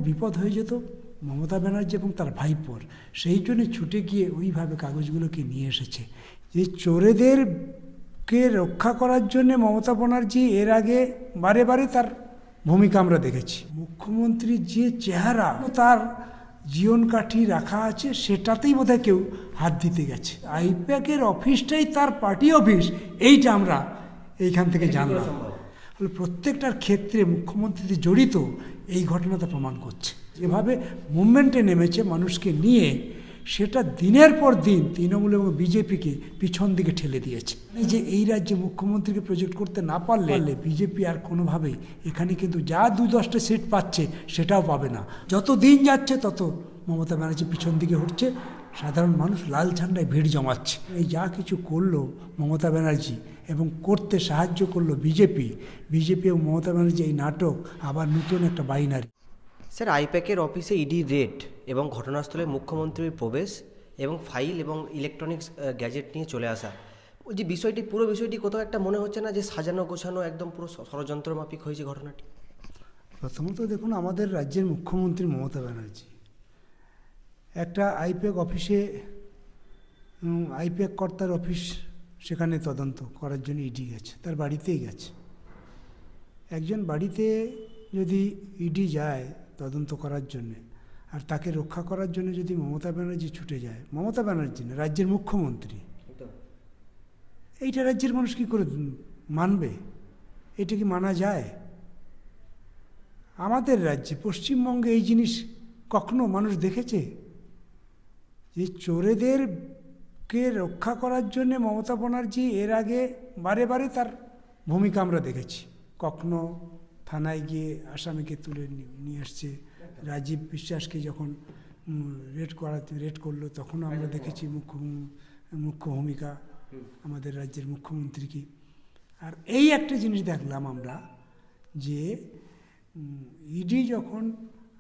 বিপদ হয়ে যেত মমতা ব্যানার্জি এবং তার ভাইপোর। সেই জন্য ছুটে গিয়ে ওইভাবে কাগজগুলোকে নিয়ে এসেছে। যে চোরেদেরকে রক্ষা করার জন্য মমতা ব্যানার্জি এর আগে বারে বারে তার ভূমিকা আমরা দেখেছি। মুখ্যমন্ত্রীর যে চেহারা, তার জীবনকাঠি রাখা আছে, সেটাতেই বোধহয় কেউ হাত দিতে গেছে। আইপ্যাকের অফিসটাই তার পার্টি অফিস, এইটা আমরা এইখান থেকে জানলাম। প্রত্যেকটার ক্ষেত্রে মুখ্যমন্ত্রী জড়িত, এই ঘটনাটা প্রমাণ করছে। যেভাবে মুভমেন্টে নেমেছে মানুষকে নিয়ে, সেটা দিনের পর দিন তৃণমূল এবং বিজেপিকে পিছন দিকে ঠেলে দিয়েছে। এই যে এই রাজ্যে মুখ্যমন্ত্রীকে প্রজেক্ট করতে না পারলে বিজেপি আর কোনোভাবেই এখানে কিন্তু যা 2-10টা সিট পাচ্ছে সেটাও পাবে না। যত দিন যাচ্ছে তত মমতা ব্যানার্জি পিছন দিকে হচ্ছে, সাধারণ মানুষ লাল ঝান্ডায় ভিড় জমাচ্ছে। এই যা কিছু করলো মমতা ব্যানার্জি এবং করতে সাহায্য করলো বিজেপি এবং মমতা ব্যানার্জি, এই নাটক আবার নতুন একটা বাইনারি। স্যার, আইপ্যাকের অফিসে ইডি রেড এবং ঘটনাস্থলে মুখ্যমন্ত্রীর প্রবেশ এবং ফাইল এবং ইলেকট্রনিক্স গ্যাজেট নিয়ে চলে আসা, ওই যে বিষয়টি, পুরো বিষয়টি কোথাও একটা মনে হচ্ছে না যে সাজানো গোছানো একদম পুরো ষড়যন্ত্র মাফিক হয়েছে ঘটনাটি? প্রথমত দেখুন, আমাদের রাজ্যের মুখ্যমন্ত্রী মমতা ব্যানার্জি একটা আইপ্যাক অফিসে, আইপ্যাক কর্তার অফিস, সেখানে তদন্ত করার জন্য ইডি গেছে, তার বাড়িতেই গেছে। একজন বাড়িতে যদি ইডি যায় তদন্ত করার জন্যে, আর তাকে রক্ষা করার জন্য যদি মমতা ব্যানার্জি ছুটে যায়, মমতা ব্যানার্জি না, রাজ্যের মুখ্যমন্ত্রী, এইটা রাজ্যের মানুষ কী করে মানবে? এটা কি মানা যায়? আমাদের রাজ্যে, পশ্চিমবঙ্গে এই জিনিস কখনো মানুষ দেখেছে? যে চোরেদেরকে রক্ষা করার জন্য মমতা ব্যানার্জি এর আগে বারে বারে তার ভূমিকা আমরা দেখেছি। কখনো থানায় গিয়ে আসামিকে তুলে নিয়ে আসছে, রাজীব বিশ্বাসকে যখন রেড করলো তখন আমরা দেখেছি মুখ্য ভূমিকা আমাদের রাজ্যের মুখ্যমন্ত্রীকে। আর এই একটা জিনিস দেখলাম আমরা, যে ইডি যখন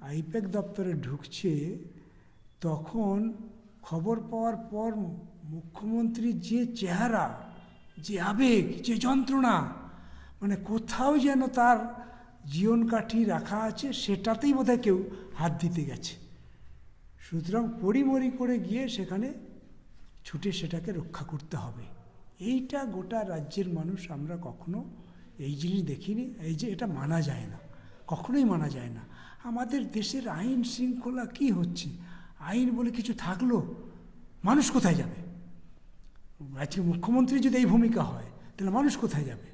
আইপ্যাক দপ্তরে ঢুকছে, তখন খবর পাওয়ার পর মুখ্যমন্ত্রীর যে চেহারা, যে আবেগ, যে যন্ত্রণা, মানে কোথাও যেন তার জীবনকাঠি রাখা আছে, সেটাতেই বোধহয় কেউ হাত দিতে গেছে। সুতরাং পরিমরি করে গিয়ে সেখানে ছুটে সেটাকে রক্ষা করতে হবে। এইটা গোটা রাজ্যের মানুষ আমরা কখনো এই জিনিস দেখিনি। এই যে এটা মানা যায় না, কখনোই মানা যায় না। আমাদের দেশের আইন শৃঙ্খলা কি হচ্ছে? আইন বলে কিছু থাকলো, মানুষ কোথায় যাবে? আজকে মুখ্যমন্ত্রী যদি এই ভূমিকা হয়, তাহলে মানুষ কোথায় যাবে?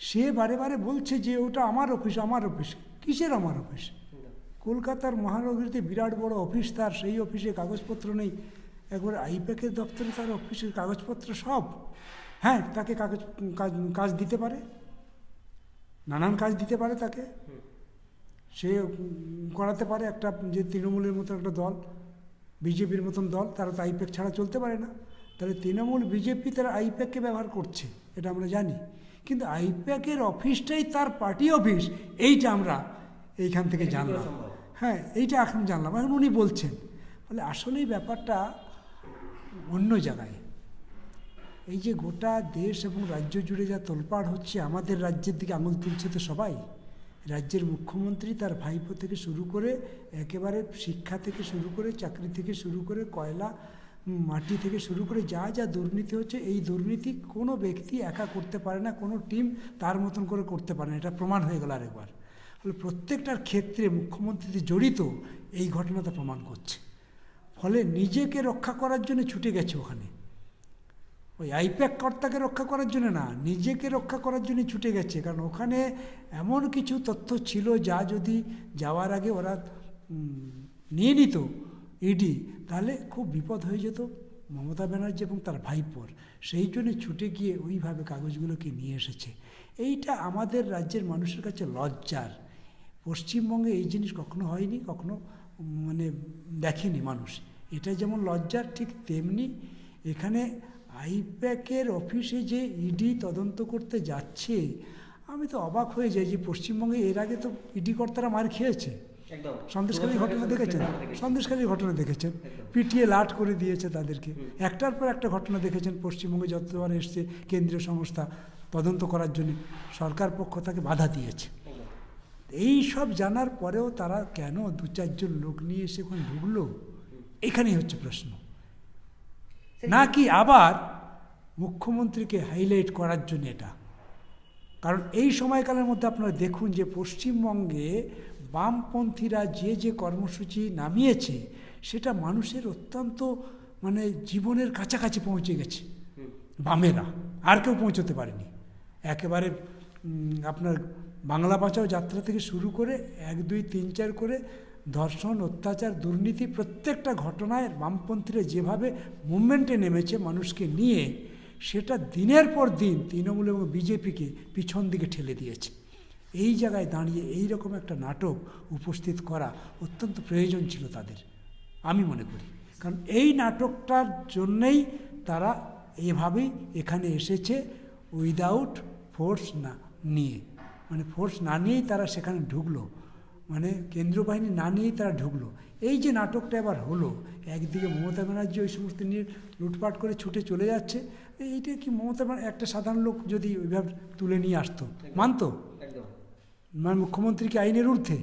সে বারে বারে বলছে যে ওটা আমার অফিস, আমার অফিস। কিসের আমার অফিস? কলকাতার মহানগরীতে বিরাট বড় অফিস তার, সেই অফিসে কাগজপত্র নেই। একবার আইপ্যাকের দপ্তরে তার অফিসের কাগজপত্র সব। হ্যাঁ, তাকে কাজ দিতে পারে, নানান কাজ দিতে পারে তাকে, সে করাতে পারে। একটা যে তৃণমূলের মতো একটা দল, বিজেপির মতন দল, তারা তো আইপ্যাক ছাড়া চলতে পারে না। তাহলে তৃণমূল, বিজেপি তারা আইপ্যাককে ব্যবহার করছে, এটা আমরা জানি। কিন্তু আইপ্যাকের অফিসটাই তার পার্টি অফিস, এইটা আমরা এইখান থেকে জানলাম। হ্যাঁ, এইটা এখন জানলাম, এখন উনি বলছেন। ফলে আসলেই ব্যাপারটা অন্য জায়গায়। এই যে গোটা দেশ এবং রাজ্য জুড়ে যা তোলপাড় হচ্ছে, আমাদের রাজ্যের দিকে আঙুল তুলছে তো সবাই। রাজ্যের মুখ্যমন্ত্রী, তার ভাইপো থেকে শুরু করে, একেবারে শিক্ষা থেকে শুরু করে, চাকরি থেকে শুরু করে, কয়লা মাটি থেকে শুরু করে যা যা দুর্নীতি হচ্ছে, এই দুর্নীতি কোনো ব্যক্তি একা করতে পারে না, কোনো টিম তার মতন করে করতে পারে না। এটা প্রমাণ হয়ে গেল আরেকবার। ফলে প্রত্যেকটার ক্ষেত্রে মুখ্যমন্ত্রী জড়িত, এই ঘটনাটা প্রমাণ করছে। ফলে নিজেকে রক্ষা করার জন্য ছুটে গেছে ওখানে, ওই আইপ্যাক কর্তাকে রক্ষা করার জন্য না, নিজেকে রক্ষা করার জন্য ছুটে গেছে। কারণ ওখানে এমন কিছু তথ্য ছিল, যা যদি যাওয়ার আগে ওরা নিয়ে নিত ইডি, তাহলে খুব বিপদ হয়ে যেত মমতা ব্যানার্জি এবং তার ভাইপোর। সেই জন্য ছুটে গিয়ে ওইভাবে কাগজগুলোকে নিয়ে এসেছে। এইটা আমাদের রাজ্যের মানুষের কাছে লজ্জার। পশ্চিমবঙ্গে এই জিনিস কখনো হয়নি, কখনো মানে দেখেনি মানুষ। এটা যেমন লজ্জার, ঠিক তেমনি এখানে আইপ্যাকের অফিসে যে ইডি তদন্ত করতে যাচ্ছে, আমি তো অবাক হয়ে যাই যে পশ্চিমবঙ্গে এর আগে তো ইডি কর্তারা মার খেয়েছে। সন্দেশখালীর ঘটনা দেখেছেন, সন্দেশখালীর ঘটনা দেখেছেন, পিটিয়ে লাট করে দিয়েছে তাদেরকে। একটার পর একটা ঘটনা দেখেছেন পশ্চিমবঙ্গে, যতবার এসছে কেন্দ্রীয় সংস্থা তদন্ত করার জন্য, সরকার পক্ষ তাকে বাধা দিয়েছে। এই সব জানার পরেও তারা কেন 2-4 জন লোক নিয়ে এসে ওখানে ঢুকলো, এখানেই হচ্ছে প্রশ্ন। নাকি আবার মুখ্যমন্ত্রীকে হাইলাইট করার জন্য এটা? কারণ এই সময়কালের মধ্যে আপনারা দেখুন যে পশ্চিমবঙ্গে বামপন্থীরা যে যে কর্মসূচি নামিয়েছে সেটা মানুষের অত্যন্ত মানে জীবনের কাছাকাছি পৌঁছে গেছে। বামেরা আর কেউ পৌঁছতে পারেনি। একেবারে আপনার বাংলা বাঁচাও যাত্রা থেকে শুরু করে 1, 2, 3, 4 করে ধর্ষণ, অত্যাচার, দুর্নীতি প্রত্যেকটা ঘটনায় বামপন্থীরা যেভাবে মুভমেন্টে নেমেছে মানুষকে নিয়ে, সেটা দিনের পর দিন তৃণমূল এবং বিজেপিকে পিছন দিকে ঠেলে দিয়েছে। এই জায়গায় দাঁড়িয়ে এই রকম একটা নাটক উপস্থিত করা অত্যন্ত প্রয়োজন ছিল তাদের, আমি মনে করি। কারণ এই নাটকটার জন্যেই তারা এভাবেই এখানে এসেছে, উইদাউট ফোর্স না নিয়ে, মানে ফোর্স না নিয়েই তারা সেখানে ঢুকলো, মানে কেন্দ্রীয় বাহিনী না নিয়েই তারা ঢুকলো। এই যে নাটকটা এবার হলো, একদিকে মমতা ব্যানার্জি ওই সমস্ত নিয়ে লুটপাট করে ছুটে চলে যাচ্ছে, এইটা কি মমতা একটা সাধারণ লোক যদি ওইভাবে তুলে নিয়ে আসতো মানতো? মানে মুখ্যমন্ত্রী কি আইনের ঊর্ধ্বে?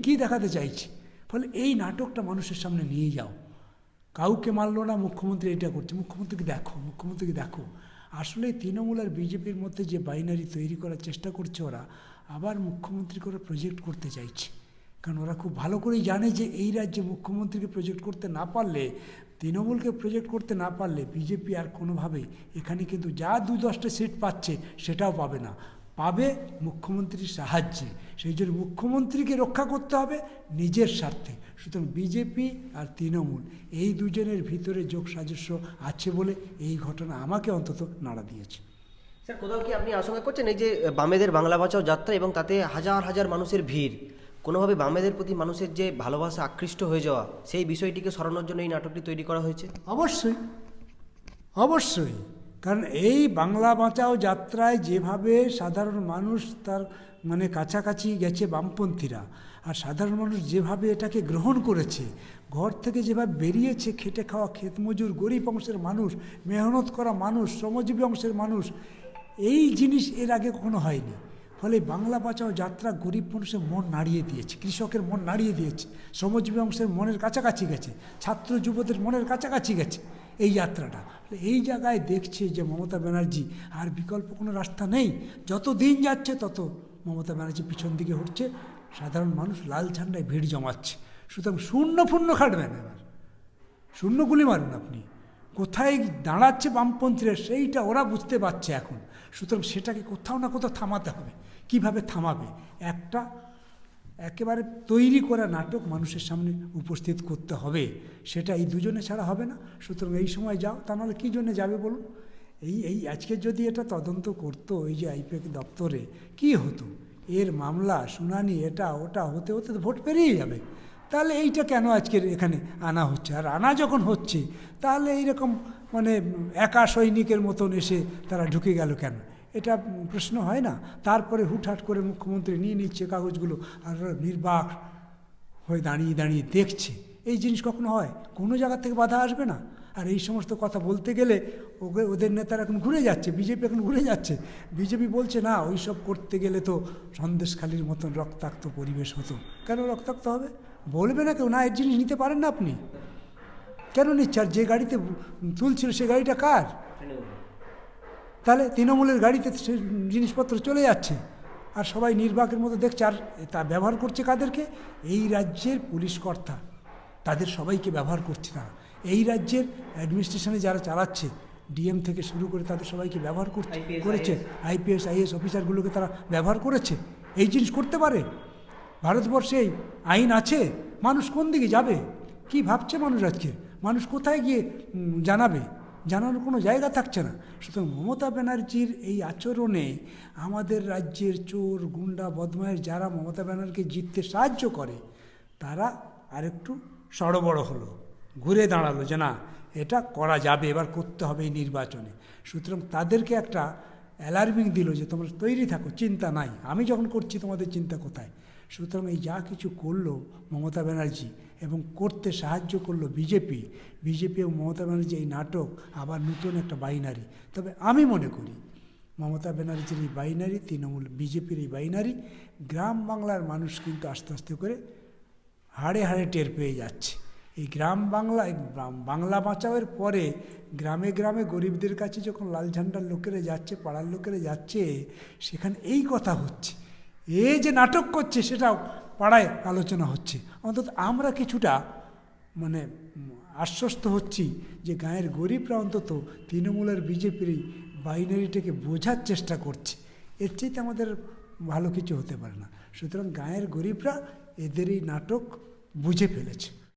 কি দেখাতে চাইছে? ফলে এই নাটকটা মানুষের সামনে নিয়ে যাও। কাউকে মারলো না, মুখ্যমন্ত্রী এটা করছে, মুখ্যমন্ত্রীকে দেখো। আসলে তৃণমূল আর বিজেপির মধ্যে যে বাইনারি তৈরি করার চেষ্টা করছে ওরা, আবার মুখ্যমন্ত্রী করে প্রজেক্ট করতে চাইছে। কারণ ওরা খুব ভালো করেই জানে যে এই রাজ্যে মুখ্যমন্ত্রীকে প্রজেক্ট করতে না পারলে, তৃণমূলকে প্রজেক্ট করতে না পারলে বিজেপি আর কোনোভাবেই এখানে কিন্তু যা 2-10টা সিট পাচ্ছে সেটাও পাবে না, পাবে মুখ্যমন্ত্রীর সাহায্যে। সেই জন্য মুখ্যমন্ত্রীকে রক্ষা করতে হবে নিজের স্বার্থে। সুতরাং বিজেপি আর তৃণমূল এই দুজনের ভিতরে যোগ সাজস্য আছে বলে এই ঘটনা আমাকে অন্তত নাড়া দিয়েছে। স্যার, কোথাও কি আপনি আশঙ্কা করছেন এই যে বামেদের বাংলা বাঁচাও যাত্রা এবং তাতে হাজার হাজার মানুষের ভিড়, কোনোভাবে বামেদের প্রতি মানুষের যে ভালোবাসা আকৃষ্ট হয়ে যাওয়া, সেই বিষয়টিকে সরানোর জন্য এই নাটকটি তৈরি করা হয়েছে? অবশ্যই। কারণ এই বাংলা বাঁচাও যাত্রায় যেভাবে সাধারণ মানুষ তার মানে কাছাকাছি গেছে বামপন্থীরা, আর সাধারণ মানুষ যেভাবে এটাকে গ্রহণ করেছে, ঘর থেকে যেভাবে বেরিয়েছে, খেটে খাওয়া ক্ষেতমজুর, গরিব অংশের মানুষ, মেহনত করা মানুষ, শ্রমজীবী অংশের মানুষ, এই জিনিস এর আগে কখনো হয়নি। ফলে বাংলা বাঁচাও যাত্রা গরিব মানুষের মন নাড়িয়ে দিয়েছে, কৃষকের মন নাড়িয়ে দিয়েছে, শ্রমজীবী অংশের মনের কাছাকাছি গেছে, ছাত্র যুবদের মনের কাছাকাছি গেছে এই যাত্রাটা। এই জায়গায় দেখছে যে মমতা ব্যানার্জি আর বিকল্প কোনো রাস্তা নেই। যত দিন যাচ্ছে তত মমতা ব্যানার্জি পিছন দিকে হচ্ছে, সাধারণ মানুষ লাল ঝান্ডায় ভিড় জমাচ্ছে। সুতরাং শূন্য খাটবেন, এবার শূন্য গুলি মারুন আপনি। কোথায় দাঁড়াচ্ছে বামপন্থীরা সেইটা ওরা বুঝতে পারছে এখন। সুতরাং সেটাকে কোথাও না কোথাও থামাতে হবে। কিভাবে থামাবে? একটা একেবারে তৈরি করা নাটক মানুষের সামনে উপস্থিত করতে হবে, সেটা এই দুজনে ছাড়া হবে না। সুতরাং এই সময় যাও, তা নাহলে কী জন্য যাবে বলুন? এই আজকে যদি এটা তদন্ত করতো এই যে আইপ্যাক দপ্তরে, কি হতো? এর মামলা শুনানি এটা ওটা হতে হতে তো ভোট পেরিয়ে যাবে। তাহলে এইটা কেন আজকের এখানে আনা হচ্ছে? আর আনা যখন হচ্ছে তাহলে এইরকম মানে একা সৈনিকের মতন এসে তারা ঢুকে গেল কেন? এটা প্রশ্ন হয় না? তারপরে হুটহাট করে মুখ্যমন্ত্রী নিয়ে নিচ্ছে কাগজগুলো, আর নির্বাক হয়ে দাঁড়িয়ে দেখছে। এই জিনিস কখনো হয়? কোনো জায়গা থেকে বাধা আসবে না। আর এই সমস্ত কথা বলতে গেলে ওদের নেতারা এখন ঘুরে যাচ্ছে, বিজেপি এখন ঘুরে যাচ্ছে। বিজেপি বলছে না, ওই সব করতে গেলে তো সন্দেশখালির মতন রক্তাক্ত পরিবেশ হতো। কেন রক্তাক্ত হবে? বলবে না কেউ, না এর জিনিস নিতে পারেন না আপনি। কেন নিচ্ছে? আর যে গাড়িতে তুলছিল সে গাড়িটা কার? তাহলে তৃণমূলের গাড়িতে সে জিনিসপত্র চলে যাচ্ছে, আর সবাই নির্বাকের মতো দেখছে। আর তা ব্যবহার করছে কাদেরকে? এই রাজ্যের পুলিশ কর্তা, তাদের সবাইকে ব্যবহার করছে তারা। এই রাজ্যের অ্যাডমিনিস্ট্রেশনে যারা চালাচ্ছে, ডিএম থেকে শুরু করে তাদের সবাইকে ব্যবহার করেছে। আইপিএস আইএস অফিসারগুলোকে তারা ব্যবহার করেছে। এই জিনিস করতে পারে? ভারতবর্ষে আইন আছে? মানুষ কোন দিকে যাবে? কি ভাবছে মানুষ আজকে? মানুষ কোথায় গিয়ে জানাবে? জানানোর কোনো জায়গা থাকছে না। সুতরাং মমতা ব্যানার্জির এই আচরণে আমাদের রাজ্যের চোর, গুন্ডা, বদমাইশ যারা মমতা ব্যানার্জিকে জিততে সাহায্য করে, তারা আরেকটু সড়বড় হলো, ঘুরে দাঁড়ালো যে না, এটা করা যাবে, এবার করতে হবে এই নির্বাচনে। সুতরাং তাদেরকে একটা অ্যালার্মিং দিল যে তোমরা তৈরি থাকো, চিন্তা নাই, আমি যখন করছি তোমাদের চিন্তা কোথায়। সুতরাং এই যা কিছু করলো মমতা ব্যানার্জি এবং করতে সাহায্য করলো বিজেপি এবং মমতা ব্যানার্জি, এই নাটক আবার নতুন একটা বাইনারি। তবে আমি মনে করি মমতা ব্যানার্জির এই বাইনারি, তৃণমূল বিজেপির এই বাইনারি গ্রাম বাংলার মানুষ কিন্তু আস্তে আস্তে করে হাড়ে হাড়ে টের পেয়ে যাচ্ছে। এই গ্রাম বাংলায় বাংলা বাঁচাওয়ের পরে গ্রামে গ্রামে গরিবদের কাছে যখন লাল ঝান্ডার লোকেরা যাচ্ছে, পাড়ার লোকেরা যাচ্ছে, সেখানে এই কথা হচ্ছে। এ যে নাটক করছে সেটাও পাড়ায় আলোচনা হচ্ছে। অন্তত আমরা কিছুটা মানে আশ্বস্ত হচ্ছি যে গাঁয়ের গরিবরা অন্তত তৃণমূলের বিজেপির এই বাইনারিটাকে বোঝার চেষ্টা করছে। এর চাইতে আমাদের ভালো কিছু হতে পারে না। সুতরাং গাঁয়ের গরিবরা এদের এই নাটক বুঝে ফেলেছে।